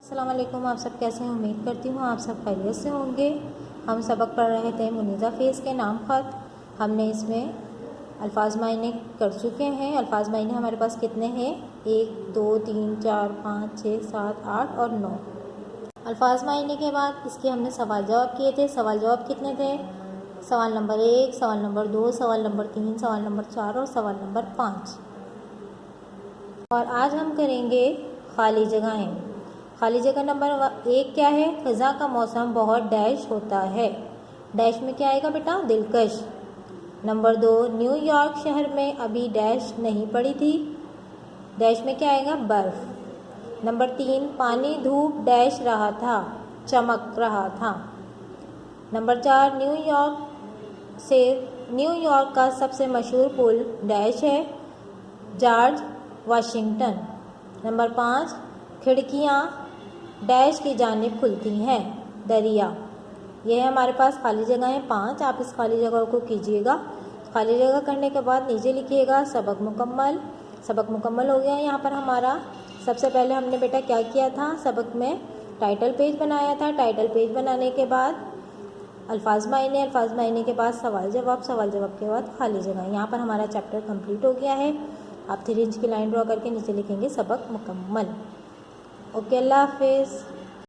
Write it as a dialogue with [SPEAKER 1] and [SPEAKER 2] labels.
[SPEAKER 1] अस्सलाम वालेकुम। आप सब कैसे हैं? उम्मीद करती हूँ आप सब खैरियत से होंगे। हम सबक पढ़ रहे थे मुनीज़ा फ़ेज़ के नाम ख़त। हमने इसमें अल्फाज मायने कर चुके हैं। अल्फाज मायने हमारे पास कितने हैं? 1 2 3 4 5 6 7 8 और 9। अल्फाज मायने के बाद इसके हमने सवाल जवाब किए थे। सवाल जवाब कितने थे? सवाल नंबर 1, सवाल नंबर 2, सवाल नंबर 3, सवाल नंबर 4 और सवाल नंबर 5। और आज हम करेंगे खाली जगहें। खाली जगह नंबर 1 क्या है? ख़ज़ा का मौसम बहुत डैश होता है। डैश में क्या आएगा बेटा? दिलकश। नंबर 2, न्यूयॉर्क शहर में अभी डैश नहीं पड़ी थी। डैश में क्या आएगा? बर्फ़। नंबर 3, पानी धूप डैश रहा था, चमक रहा था। नंबर 4, न्यूयॉर्क का सबसे मशहूर पुल डैश है, जॉर्ज वाशिंगटन। नंबर 5, खिड़कियाँ डैश की जानिब खुलती हैं, दरिया। यह है हमारे पास खाली जगह है 5। आप इस खाली जगह को कीजिएगा। खाली जगह करने के बाद नीचे लिखिएगा सबक मुकम्मल। सबक मुकम्मल हो गया। यहाँ पर हमारा सबसे पहले हमने बेटा क्या किया था? सबक में टाइटल पेज बनाया था। टाइटल पेज बनाने के बाद अल्फाज मायने के बाद सवाल जवाब के बाद खाली जगह। यहाँ पर हमारा चैप्टर कंप्लीट हो गया है। आप 3 इंच की लाइन ड्रॉ करके नीचे लिखेंगे सबक मुकम्मल। ओके, अल्लाह हाफिज़।